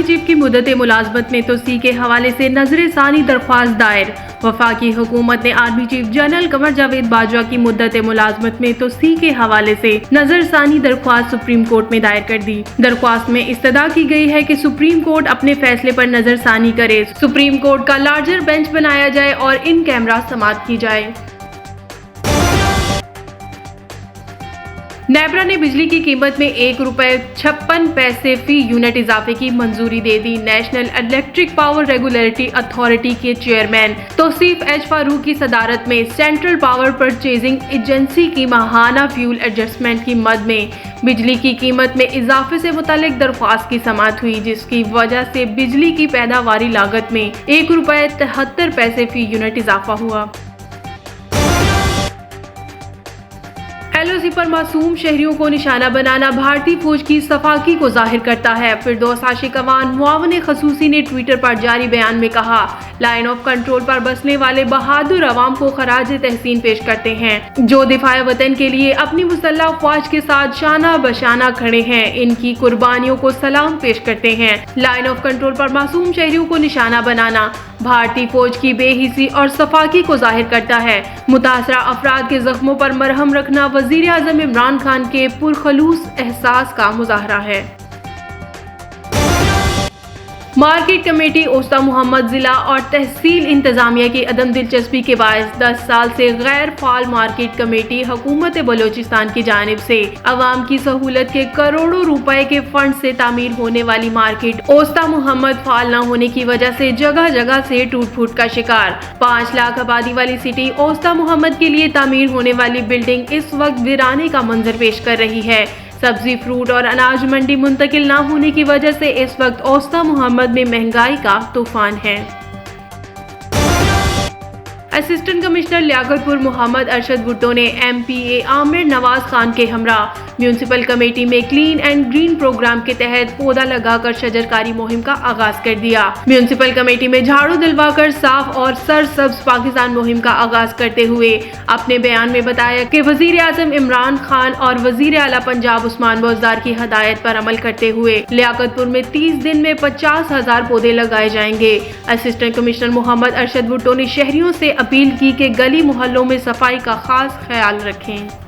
Chief की मुद्दत मुलाजमत में तोसी के हवाले से नजरसानी दरख्वास्त दायर। वफाकी हुकूमत ने army chief general Qamar Javed Bajwa की मुद्दत मुलाजमत में तोसी के हवाले से नजरसानी दरख्वास्त सुप्रीम कोर्ट में दायर कर दी। दरख्वास्त में इस्तदा की गई है कि सुप्रीम कोर्ट अपने फैसले पर नजरसानी करे, सुप्रीम कोर्ट का लार्जर बेंच बनाया जाए और इन कैमरा समाप्त की जाए। नेपरा ने बिजली की कीमत में ₹1.56 फी यूनिट इजाफे की मंजूरी दे दी। National electric power regulatory authority के चेयरमैन तौसीफ एच फारूक की सदारत में सेंट्रल पावर परचेजिंग एजेंसी की माहाना फ्यूल एडजस्टमेंट की मद में बिजली की कीमत में इजाफे से मुतालिक दरख्वास्त की समाअत हुई, जिसकी वजह से बिजली की पैदावारी लागत में ₹1.73 फी यूनिट इजाफा हुआ। LOC पर मासूम शहरियों को निशाना बनाना भारतीय फौज की सफाकी को जाहिर करता है। फिरदौस आशिक अवान मुआवन खसूसी ने ट्विटर पर जारी बयान में कहा, लाइन ऑफ कंट्रोल पर बसने वाले बहादुर अवाम को खराज तहसीन पेश करते हैं, जो दिफाए वतन के लिए अपनी मुसल्लह अफवाज के साथ शाना बशाना खड़े हैं। इनकी कुर्बानियों को सलाम पेश करते हैं। लाइन ऑफ कंट्रोल पर मासूम शहरियों को निशाना बनाना भारतीय फौज की बेहिसी और सफाकी को जाहिर करता है। मुतासरा अफराद के जख्मों पर मरहम रखना वजीर आजम इमरान खान के पुरखलूस एहसास का मुजाहरा है। मार्केट कमेटी ओस्ता मोहम्मद जिला और तहसील इंतजामिया की अदम दिलचस्पी के बायस 10 साल से गैर फाल मार्केट कमेटी हुकूमत बलोचिस्तान की जानिब से अवाम की सहूलत के करोड़ों रुपए के फंड से तामीर होने वाली मार्केट ओस्ता मोहम्मद फाल न होने की वजह से जगह जगह से टूट फूट का शिकार। 5 लाख आबादी वाली सिटी ओस्ता मोहम्मद के लिए तामीर होने वाली बिल्डिंग इस वक्त वीराने का मंजर पेश कर रही है। सब्जी, फ्रूट और अनाज मंडी मुंतकिल न होने की वजह से इस वक्त ओस्ता मोहम्मद में महंगाई का तूफान है। असिस्टेंट कमिश्नर लियाकतपुर मोहम्मद अरशद भुट्टो ने MPA आमिर नवाज खान के हमरा म्यूनसिपल कमेटी में क्लीन एंड ग्रीन प्रोग्राम के तहत पौधा लगाकर शजरकारी मुहिम का आगाज कर दिया। म्यूनसिपल कमेटी में झाड़ू दिलवाकर साफ और सरसब्ज पाकिस्तान मुहिम का आगाज करते हुए अपने बयान में बताया कि वजीर आजम इमरान खान और वजीर आला पंजाब उस्मान बोजदार की हदायत पर अमल करते हुए लियाकतपुर में 30 दिन में 50,000 पौधे लगाए जाएंगे। असिस्टेंट कमिश्नर मोहम्मद अरशद भुट्टो ने शहरियों से अपील की कि गली मोहल्लों में सफाई का खास ख्याल रखें।